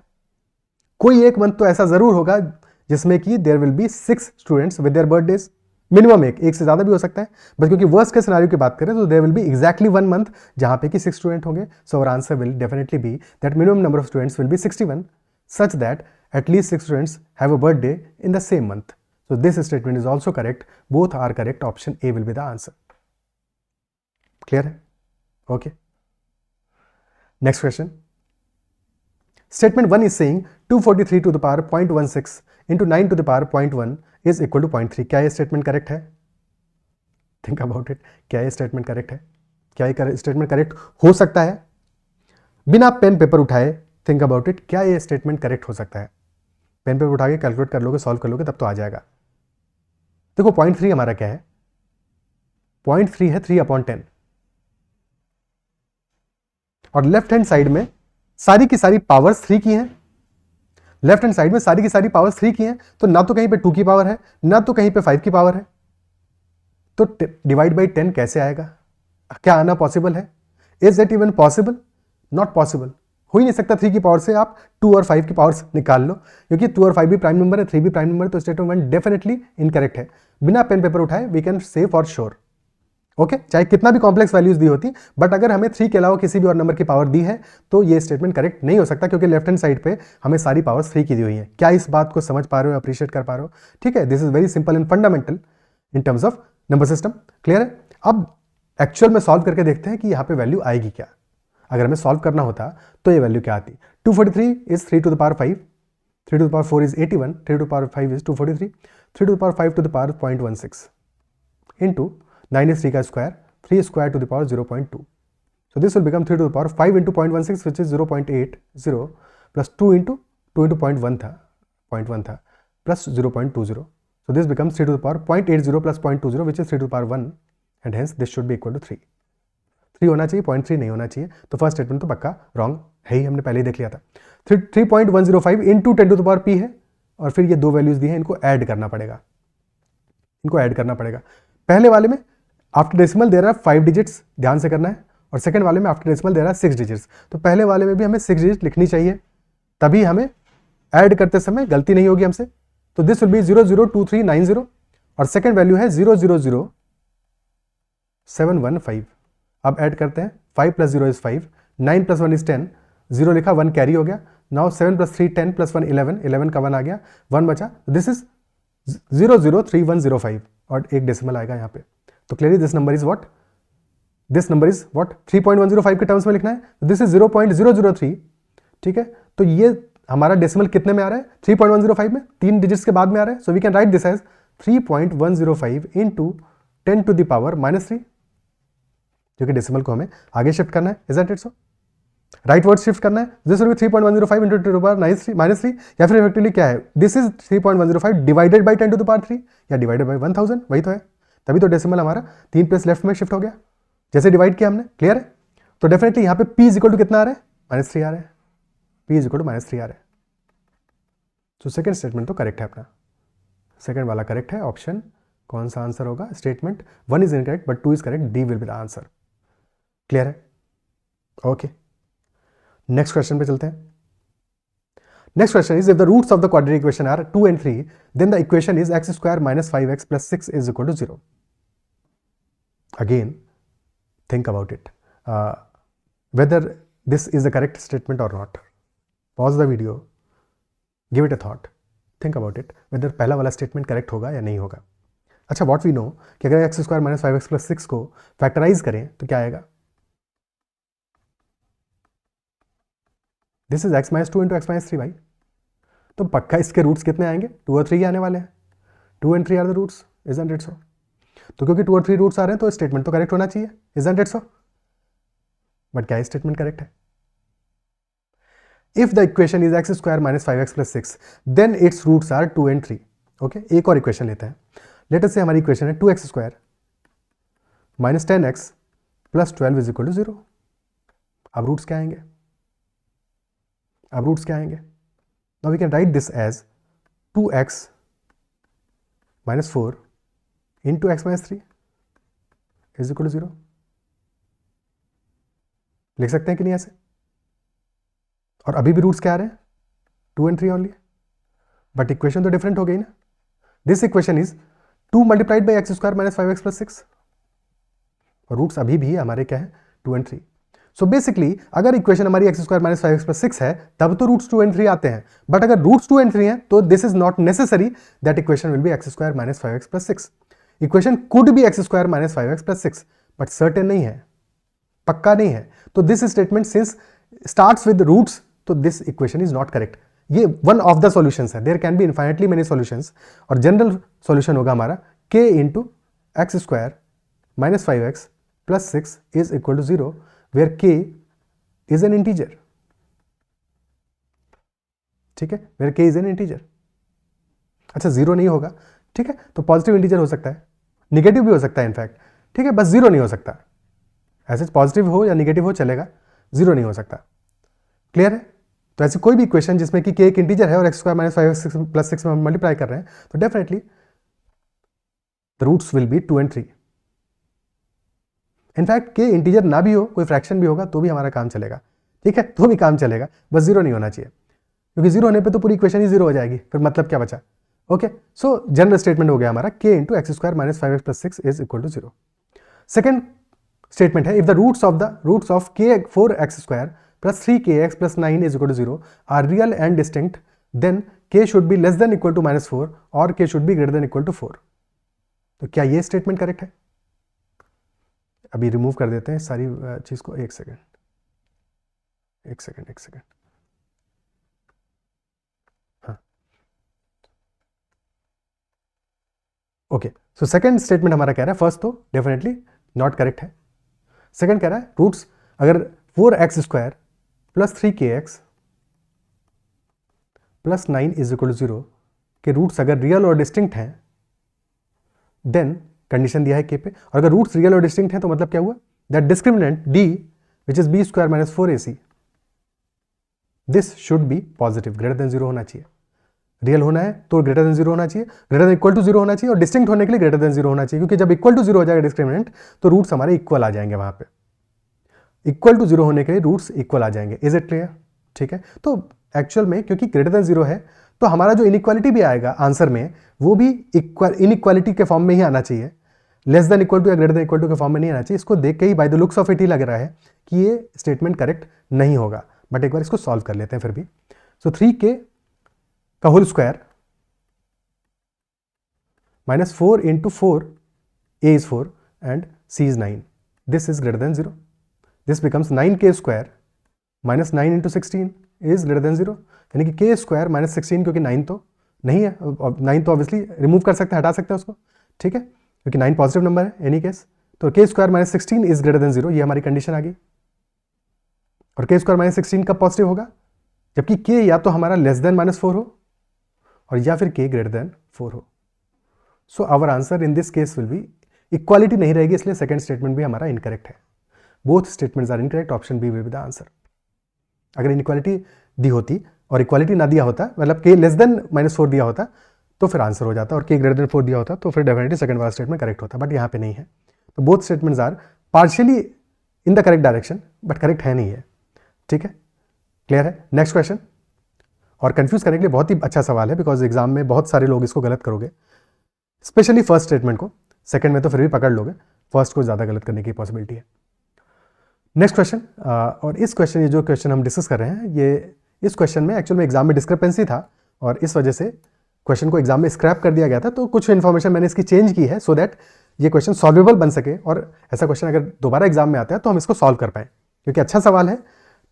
कोई एक मंथ तो ऐसा जरूर होगा जिसमें कि there will be 6 students with their birthdays, minimum एक से ज्यादा भी हो सकता है, बट क्योंकि वर्स्ट के सिनारियो की बात करें तो there will be exactly 1 month जहां पे कि 6 स्टूडेंट होंगे। So our answer will definitely be that minimum number of students will be 61 such that at least 6 students have a birthday in the same month. So this statement is also correct. Both are correct. Option A will be the answer. Clear? Okay. Next question. Statement 1 is saying 243 to the power 0.16 into 9 to the power 0.1 is equal to 0.3. क्या ये स्टेटमेंट करेक्ट है? Think about it. क्या ये स्टेटमेंट करेक्ट है? क्या ये स्टेटमेंट करेक्ट हो सकता है? बिना पेन पेपर उठाए थिंक अबाउट इट. क्या ये स्टेटमेंट करेक्ट हो सकता है? पेन पेपर उठा के कैलकुलेट कर लोगे, सॉल्व कर लोगे, तब तो आ जाएगा. देखो 0.3 हमारा क्या है? 0.3 है 3/10 और लेफ्ट हैंड साइड में सारी की सारी पावर्स 3 की हैं. लेफ्ट हैंड साइड में सारी की सारी पावर्स 3 की हैं, तो ना तो कहीं पे 2 की पावर है, ना तो कहीं पे 5 की पावर है. तो डिवाइड बाई 10 कैसे आएगा? क्या आना पॉसिबल है? Is it even possible? Not possible. हो ही नहीं सकता. 3 की पावर से आप 2 और 5 की पावर्स निकाल लो, क्योंकि 2 और 5 भी प्राइम नंबर है, 3 भी प्राइम नंबर है, तो स्टेटमेंट 1 डेफिनेटली इनकरेक्ट है. बिना पेन पेपर उठाए we can say for sure. Okay, चाहे कितना भी कॉम्प्लेक्स वैल्यूज दी होती, बट अगर हमें 3 के अलावा किसी भी और नंबर की पावर दी है तो ये स्टेटमेंट करेक्ट नहीं हो सकता, क्योंकि लेफ्ट हैंड साइड पे हमें सारी पावर्स 3 की दी हुई है. क्या इस बात को समझ पा रहे हो, अप्रिशिएट कर पा रहे हो? ठीक है, this is very simple and fundamental in terms of number system. Clear है? अब एक्चुअल में सॉल्व करके देखते हैं कि यहाँ पे वैल्यू आएगी क्या. अगर हमें सॉल्व करना होता तो ये वैल्यू क्या आती? 243 is 3 to the power 5, 3 to the power 4 is 81, 3 to the power 5 is 243, 3 to the power 5 to the power 0.16 into 9 is 3 का square, 3 square to the power 0.2. So this will become 3 to the power 5 into 0.16, which is 0.80 plus 2 into 0.1 था, 0.1 था, plus 0.20. So this becomes 3 to the power 0.80 plus 0.20, which is 3 to the power 1, and hence this should be equal to 3. 3 होना चाहिए, 0.3 नहीं होना चाहिए. तो फर्स्ट स्टेटमेंट तो पक्का रॉन्ग है ही, हमने पहले ही देख लिया था. 3.105 into 10 to the power p है, और फिर ये दो वैल्यूज दी हैं, इनको ऐड करना पड़ेगा. इनको ऐड करना पड़ेगा. पहले वाले में आफ्टर डेसिमल दे रहा है 5 डिजिट्स, ध्यान से करना है, और सेकंड वाले में आफ्टर डेसिमल दे रहा है 6 डिजिट्स. तो पहले वाले में भी हमें 6 डिजिट लिखनी चाहिए, तभी हमें ऐड करते समय गलती नहीं होगी हमसे. तो दिस विल बी 002390 और सेकंड वैल्यू है 000715. अब ऐड करते हैं. 5 + 0 is 5, 9 + 1 is 10, 0 लिखा, 1 कैरी हो गया. नाउ 7 + 3 10 + 1 11, 11 का 1 आ गया, 1 बचा. दिस इज 003105 और एक डेसिमल आएगा यहाँ पे. तो clearly this number is what? This number is what? 3.105 के टर्म्स में लिखना है. This is 0.003. ठीक है, तो ये हमारा डेसिमल कितने में आ रहा है? 3.105 में, 3 डिजिट्स के बाद में आ रहा है. So we can write this as 3.105 into 10 to the power -3, जो कि डेसिमल को हमें आगे शिफ्ट करना है. Is that it? So right word shift करना है. This will B 3.105 into 10 to the power -3, या फिर इफेक्टिवली क्या है? This is 3.105 divided by 10 to the power 3 या डिवाइडेड बाई 1000, वही तो है. तभी तो डेसिमल हमारा 3 प्लेस लेफ्ट में शिफ्ट हो गया जैसे डिवाइड किया हमने. क्लियर है? तो डेफिनेटली यहाँ पे p इज इक्वल टू कितना आ रहा है? -3 आ रहा है. p इज इक्वल टू -3 आ रहा है. तो सेकंड स्टेटमेंट तो करेक्ट है अपना. सेकंड वाला करेक्ट है. ऑप्शन कौन सा आंसर होगा? Statement 1 is incorrect but 2 is correct. D will be the answer. Clear है? ओके, नेक्स्ट क्वेश्चन पे चलते हैं. Next question is if the roots of the quadratic equation are 2 and 3, then the equation is x² - 5x + 6 is equal to 0. Again, think about it, whether this is the correct statement or not. Pause the video, give it a thought, think about it, whether पहला वाला स्टेटमेंट करेक्ट होगा या नहीं होगा. अच्छा, व्हाट वी नो कि अगर x² - 5x + 6 को फैक्टराइज करें तो क्या आएगा? This is x - 2 into x - 3 भाई. तो पक्का इसके रूट्स कितने आएंगे? 2 और 3 आने वाले हैं. 2 and 3 are the roots. Isn't it so? तो क्योंकि 2 और 3 रूट्स आ रहे हैं तो स्टेटमेंट तो करेक्ट होना चाहिए. Isn't it so? बट क्या स्टेटमेंट करेक्ट है? If the equation is x² - 5x + 6, then its roots are 2 and 3. Okay, एक और इक्वेशन लेते हैं. लेट अस से हमारी इक्वेशन है 2x² - 10x + 12 is equal to 0. अब रूट्स क्या आएंगे? Now we can write this as 2x - 4 into x - 3 is equal to 0. लिख सकते हैं कि नहीं ऐसे? और अभी भी रूट्स क्या आ रहे हैं? 2 and 3 ओनली. बट इक्वेशन तो डिफरेंट हो गई ना. This equation is 2 multiplied by x² - 5x + 6 और रूट्स अभी भी हमारे क्या है? 2 and 3. सो बेसिकली अगर इक्वेशन हमारी x² - 5x + 6 है तब तो रूट्स 2 and 3 आते हैं. बट अगर रूट्स 2 and 3 हैं तो this is not necessary that equation will be x² - 5x + 6. Equation could be x² - 5x + 6, but certain नहीं है, पक्का नहीं है. तो this statement since starts with roots तो this equation is not correct. ये वन ऑफ द सॉल्यूशंस है, there can be infinitely many solutions, और जनरल सॉल्यूशन होगा हमारा k into x square minus 5x plus 6 is equal to 0 where k is an integer. ठीक है, where k is an integer. अच्छा, 0 नहीं होगा, ठीक है, तो पॉजिटिव इंटीजर हो सकता है, निगेटिव भी हो सकता है इनफैक्ट, ठीक है, बस 0 नहीं हो सकता। ऐसे पॉजिटिव हो या निगेटिव हो चलेगा, 0 नहीं हो सकता। क्लियर है? तो ऐसी कोई भी इक्वेशन जिसमें कि k एक इंटीजर है और x square minus 5x plus 6 में हम मल्टीप्लाई कर रहे हैं, तो definitely the roots will be 2 and 3। In fact k integer ना भी हो, कोई फ्रैक्शन भी होगा तो भी हमारा काम चलेगा, ठीक है, तो भी काम चलेगा, बस 0 नहीं होना चाहिए, क्योंकि 0 होने पे तो पूरी इक्वेशन ही 0 हो जाएगी, फिर मतलब क्या बचा। ओके, सो जनरल स्टेटमेंट हो गया हमारा k into x square minus 5x plus 6 is equal to 0। Second statement है, if the roots of k 4x square plus 3kx plus 9 is equal to 0 are real and distinct, then k should be less than equal to minus 4 और k should be greater than equal to 4। तो क्या ये स्टेटमेंट करेक्ट है? अभी रिमूव कर देते हैं सारी चीज को। एक सेकेंड। हाँ, ओके, सो सेकंड स्टेटमेंट हमारा कह रहा है, फर्स्ट तो डेफिनेटली नॉट करेक्ट है। सेकंड कह रहा है रूट्स अगर 4x square plus 3kx plus 9 is equal to 0 के रूट्स अगर रियल और डिस्टिंक्ट हैं, देन कंडीशन दिया है k पे, और अगर रूट्स रियल और डिस्टिंक्ट हैं तो मतलब क्या हुआ, that discriminant d which is b square minus 4ac this should be positive, greater than 0 होना चाहिए। रियल होना है तो ग्रेटर देन 0 होना चाहिए, ग्रेटर देन इक्वल टू 0 होना चाहिए, और डिस्टिंक्ट होने के लिए ग्रेटर देन 0 होना चाहिए, क्योंकि जब इक्वल टू 0 हो जाएगा डिस्क्रिमिनेंट तो रूट्स हमारे इक्वल आ जाएंगे, वहां पे इक्वल टू 0 होने के लिए रूट्स इक्वल आ जाएंगे। Is it clear? ठीक है, तो एक्चुअल में क्योंकि ग्रेटर देन 0 है तो हमारा जो इनइक्वालिटी भी आएगा आंसर में वो भी इनइक्वालिटी के फॉर्म में ही आना चाहिए, लेस देन इक्वल टू या ग्रेटर देन इक्वल टू के फॉर्म में नहीं आना चाहिए। इसको देख के ही by the looks of it ही लग रहा है कि ये स्टेटमेंट करेक्ट नहीं होगा, बट एक बार इसको सॉल्व कर लेते हैं फिर भी। सो 3k का whole square minus 4 into 4, a is 4 and c is 9, this is greater than 0, this becomes 9k square minus 9 into 16 is greater than 0, यानी कि k स्क्वायर माइनस 16, क्योंकि 9 तो नहीं है, 9 तो ऑब्वियसली रिमूव कर सकते हैं, हटा सकते हैं उसको, ठीक है, क्योंकि 9 पॉजिटिव नंबर है एनी केस, तो k square minus 16 is greater than 0, ये हमारी कंडीशन आ गई। और k स्क्वायर माइनस 16 कब पॉजिटिव होगा, जबकि k या तो हमारा लेस देन माइनस 4 हो और या फिर k ग्रेटर देन 4 हो। So our answer in this case will be, equality नहीं रहेगी, इसलिए सेकंड स्टेटमेंट भी हमारा इनकरेक्ट है। Both statements are incorrect, option B will be the answer. अगर इनइक्वालिटी दी होती और इक्वालिटी ना दिया होता, मतलब k लेस देन माइनस 4 दिया होता तो फिर आंसर हो जाता, और k ग्रेटर देन 4 दिया होता तो फिर डेफिनेटली सेकंड वाला स्टेटमेंट करेक्ट होता, बट यहाँ पे नहीं है। तो both statements are partially in the correct direction, but correct है नहीं है। ठीक है, क्लियर है? नेक्स्ट क्वेश्चन, और कंफ्यूज करने के लिए बहुत ही अच्छा सवाल है, बिकॉज एग्जाम में बहुत सारे लोग इसको गलत करोगे, स्पेशली फर्स्ट स्टेटमेंट को, सेकंड में तो फिर भी पकड़ लोगे, फर्स्ट को ज़्यादा गलत करने की पॉसिबिलिटी है। नेक्स्ट क्वेश्चन, और इस क्वेश्चन, ये जो क्वेश्चन हम डिस्कस कर रहे हैं, ये इस क्वेश्चन में एक्चुअल में एग्जाम में डिस्क्रिपेंसी था और इस वजह से क्वेश्चन को एग्जाम में स्क्रैप कर दिया गया था, तो कुछ इन्फॉर्मेशन मैंने इसकी चेंज की है सो दैट ये क्वेश्चन सॉल्वेबल बन सके, और ऐसा क्वेश्चन अगर दोबारा एग्जाम में आता है तो हम इसको सॉल्व कर पाएँ, क्योंकि अच्छा सवाल है,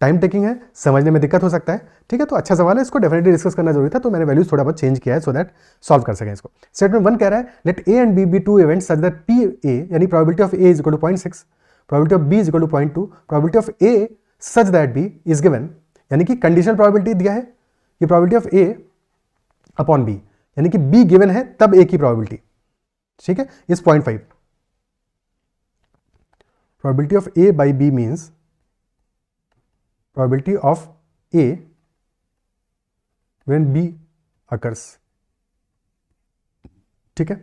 टाइम टेकिंग है, समझने में दिक्कत हो सकता है। ठीक है, तो अच्छा सवाल है, इसको डेफिनेटली डिस्कस करना जरूरी था, तो मैंने वैल्यूज थोड़ा बहुत चेंज किया है सो दैट सॉल्व कर सकें इसको। स्टेटमेंट 1 कह रहा है, let A and B be two events such that P A, यानी probability of A is equal to 0.6, probability of B is equal to 0.2, probability of A such that B is given, यानी कि कंडीशनल प्रोबेबिलिटी दिया है कि probability of A upon B, यानी कि बी गिवन है तब ए की प्रोबेबिलिटी, ठीक है, is 0.5। Probability of A by B means probability of A when B occurs। ठीक है,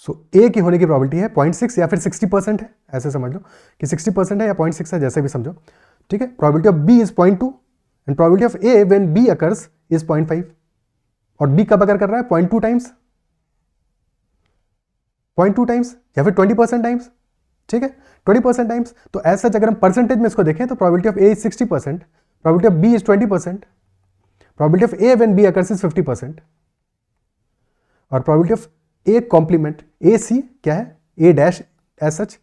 सो A की होने की प्रोबेबिलिटी है 0.6 या फिर 60% है, ऐसे समझ लो कि 60% है या 0.6 है, जैसे भी समझो। ठीक है, probability of B is 0.2 and probability of A when B occurs is 0.5, और B कब अगर कर रहा है 0.2 टाइम्स, 0.2 टाइम्स या फिर 20% टाइम्स। ठीक है, 20% टाइम्स, तो एज सच अगर हम परसेंटेज में इसको देखें तो probability of A is 60%, probability of B is 20%, probability of A when B occurs is 50%, और probability of A complement A C क्या है, A dash as such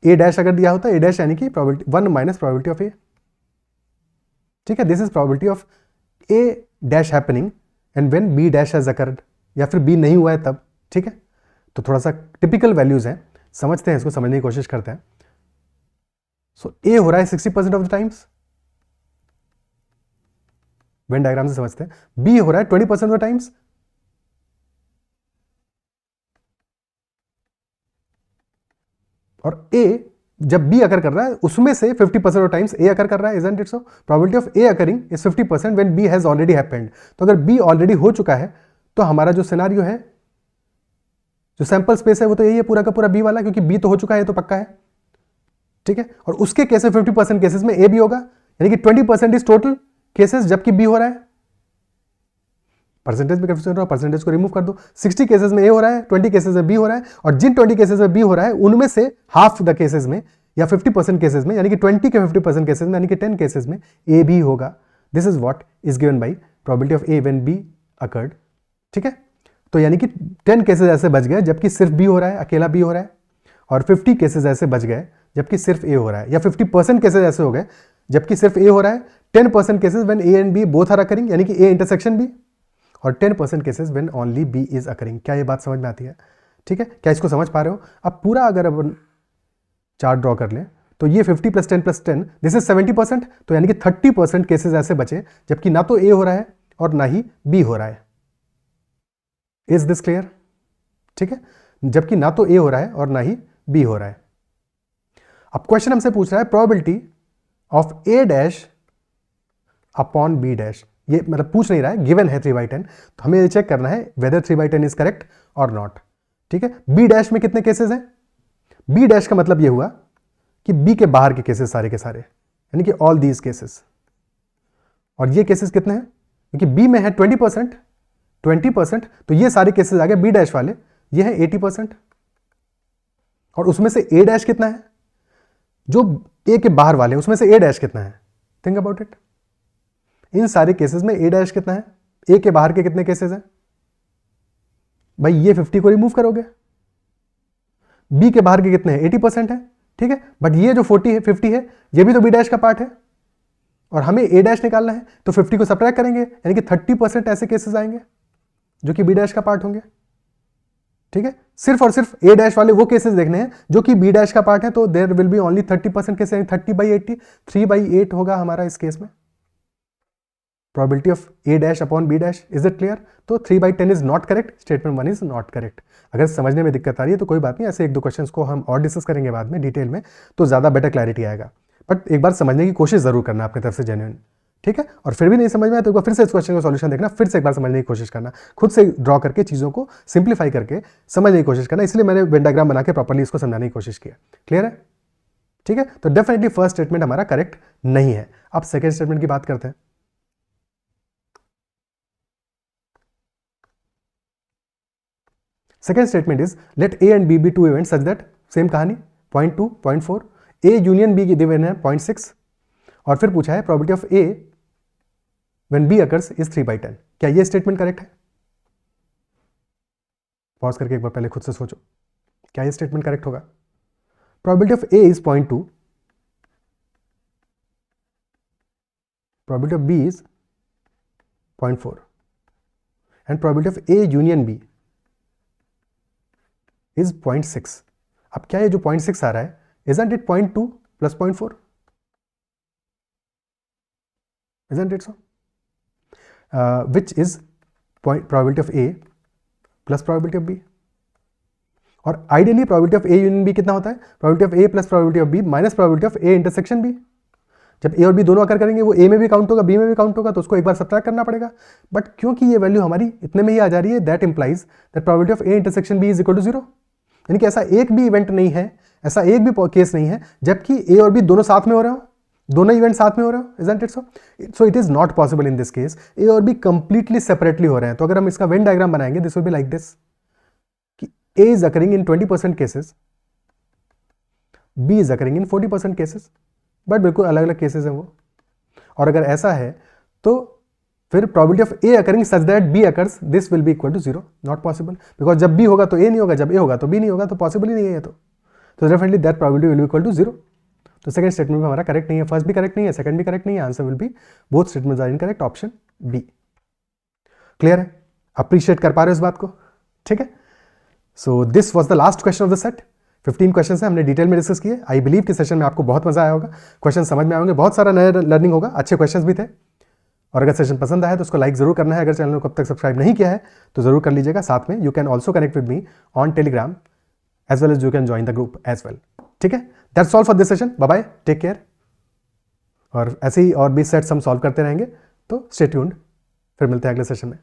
A dash अगर दिया होता है, ए डैश यानी कि probability 1 minus probability of A, ठीक है, this is probability of A dash happening and when B dash has occurred, या फिर बी नहीं हुआ है तब, ठीक है। तो थोड़ा सा टिपिकल वैल्यूज हैं, समझते हैं इसको, समझने की कोशिश करते हैं। सो ए हो रहा है 60% of the times, Venn diagram से समझते हैं। बी हो रहा है 20% ऑफ द टाइम्स, और ए जब बी अकर कर रहा है उसमें से 50% ऑफ टाइम्स ए अकर कर रहा है, isn't it so? Probability of A occurring is 50% when B has already happened. तो अगर बी ऑलरेडी हो चुका है तो हमारा जो सिनारियो है, जो सैंपल स्पेस है, वो तो यही है पूरा का पूरा बी वाला, क्योंकि बी तो हो चुका है, तो पक्का है, ठीक है। और उसके केस में 50% केसेस में ए भी होगा, यानी कि 20% इज टोटल केसेस जबकि बी हो रहा है। परसेंटेज में कंफ्यूजन हो, परसेंटेज को रिमूव कर दो। 60 केसेस में ए हो रहा है, 20 केसेस में बी हो रहा है, और जिन 20 केसेस में बी हो रहा है उनमें से हाफ द केसेस में या 50% केसेस में, यानी कि 20 के 50% केसेस में, यानी कि 10 केसेस में ए भी होगा। This is what is given by probability of A when B occurred, ठीक है। तो यानी कि 10 केसेस ऐसे बच गए जबकि सिर्फ बी हो रहा है, अकेला बी हो रहा है, और 50 केसेस ऐसे बच गए जबकि सिर्फ ए हो रहा है, या 50% केसेस ऐसे हो गए जबकि सिर्फ ए हो रहा है। 10% cases when A and B both are occurring, यानी कि ए इंटरसेक्शन बी, और 10% cases when only B is occurring. क्या ये बात समझ में आती है? ठीक है, क्या इसको समझ पा रहे हो? अब पूरा अगर अब चार्ट ड्रॉ कर लें तो ये 50 + 10 + 10 दिस इज 70%, तो यानी कि 30% केसेस ऐसे बचे जबकि ना तो ए हो रहा है और ना ही बी हो रहा है। Is this clear? ठीक है, जबकि ना तो ए हो रहा है और ना ही बी हो रहा है। अब क्वेश्चन हमसे पूछ रहा है probability of A dash upon B dash. ये मतलब पूछ नहीं रहा है, गिवन है 3/10, तो हमें ये चेक करना है वेदर 3/10 इज करेक्ट और नॉट। ठीक है, बी डैश में कितने केसेस हैं? बी डैश का मतलब ये हुआ कि बी के बाहर के केसेस सारे के सारे, यानी कि ऑल दीज केसेस। और ये केसेस कितने हैं? क्योंकि बी में है 20%, तो ये सारे केसेस आ गए बी डैश वाले, ये है 80%। और उसमें से ए डैश कितना है? जो ए के बाहर वाले, उसमें से ए डैश कितना है? Think about it. इन सारे केसेस में ए डैश कितना है? ए के बाहर के कितने केसेस हैं? भाई ये 50 को रिमूव करोगे, बी के बाहर के कितने हैं? 80% है, ठीक है। बट ये जो 50 है ये भी तो बी डैश का पार्ट है, और हमें ए डैश निकालना है, तो 50 को सब्ट्रैक्ट करेंगे, यानी कि 30% ऐसे केसेस आएंगे जो कि बी डैश का पार्ट होंगे। ठीक है, सिर्फ और सिर्फ ए डैश वाले वो केसेस देखने हैं जो कि बी डैश का पार्ट है, तो there will be only 30% cases, 30/80, 3/8 होगा हमारा इस केस में। Probability of A dash upon B dash, is it clear? तो 3/10 is not correct, statement 1 is not correct. अगर समझने में दिक्कत आ रही है तो कोई बात नहीं, ऐसे 1-2 क्वेश्चंस को हम और डिस्कस करेंगे बाद में डिटेल में, तो ज़्यादा बेटर क्लैरिटी आएगा। बट एक बार समझने की कोशिश जरूर करना अपनी तरफ से जेन्युइन, ठीक है। और फिर भी नहीं समझ में आया तो एक बार फिर से इस क्वेश्चन का सॉल्यूशन देखना, फिर से एक बार समझने की कोशिश करना, खुद से ड्रॉ करके चीज़ों को सिंप्लीफाई करके समझने की कोशिश करना। इसलिए मैंने वेन डायग्राम बना के प्रॉपर्ली इसको समझाने की कोशिश किया। क्लियर है? ठीक है, तो डेफिनेटली फर्स्ट स्टेटमेंट हमारा करेक्ट नहीं है। अब सेकेंड स्टेटमेंट की बात करते हैं। Second statement is let A and B be two events such that same कहानी 0.2, 0.4, A यूनियन B की गिवन है 0.6, और फिर पूछा है probability of A when B occurs is 3/10। क्या ये स्टेटमेंट करेक्ट है? पॉज करके एक बार पहले खुद से सोचो, क्या ये स्टेटमेंट करेक्ट होगा? Probability of A is 0.2, probability of B is 0.4 and probability of A union B is 0.6। अब क्या ये जो 0.6 आ रहा है, isn't it 0.2 plus 0.4? Isn't it so? Which is probability of A plus probability of B। और ideally probability of A union B कितना होता है? Probability of A plus probability of B minus probability of A intersection B। जब A और B दोनों अकर करेंगे, वो A में भी काउंट होगा, B में भी काउंट होगा, तो उसको एक बार सब्ट्रैक्ट करना पड़ेगा। बट क्योंकि ये वैल्यू हमारी इतने में ही आ जा रही है, that implies that probability of A intersection B is equal to 0। यानी कि ऐसा एक भी इवेंट नहीं है, ऐसा एक भी केस नहीं है जबकि ए और बी दोनों साथ में हो रहे हो, दोनों इवेंट साथ में हो रहे हो, isn't it so? So it is not possible in this case. A और बी कंप्लीटली सेपरेटली हो रहे हैं। तो अगर हम इसका वेन डायग्राम बनाएंगे, this will be like this कि A is occurring in 20% cases, B is occurring in 40% cases, but बिल्कुल अलग अलग केसेस हैं वो। और अगर ऐसा है तो फिर probability of A occurring such that B occurs, this will be equal to 0, not possible. Because जब बी होगा तो ए नहीं होगा, जब ए होगा तो बी नहीं होगा, तो पॉसिबल ही नहीं है ये तो तो definitely that probability will be equal to 0. तो सेकंड स्टेटमेंट में हमारा करेक्ट नहीं है, फर्स्ट भी करेक्ट नहीं है, सेकंड भी करेक्ट नहीं है, answer will be both statements are incorrect, option B. Clear है? अप्रिशिएट कर पा रहे हो इस बात को? ठीक है. So this was the last question of the set. 15 question है, हमने डिटेल में डिस्कस किए. आई बिलीव कि सेशन में आपको बहुत मजा आया होगा, क्वेश्चन समझ में आएंगे, बहुत सारा नया लर्निंग होगा, अच्छे क्वेश्चंस भी थे. और अगर सेशन पसंद आया तो उसको लाइक जरूर करना है. अगर चैनल को अब तक सब्सक्राइब नहीं किया है तो जरूर कर लीजिएगा. साथ में you can also connect with me on Telegram as well as you can join the group as well. ठीक है. That's all for this session. Bye bye, take care. और ऐसे ही और भी सेट्स हम सॉल्व करते रहेंगे, तो स्टे ट्यून्ड. फिर मिलते हैं अगले सेशन में.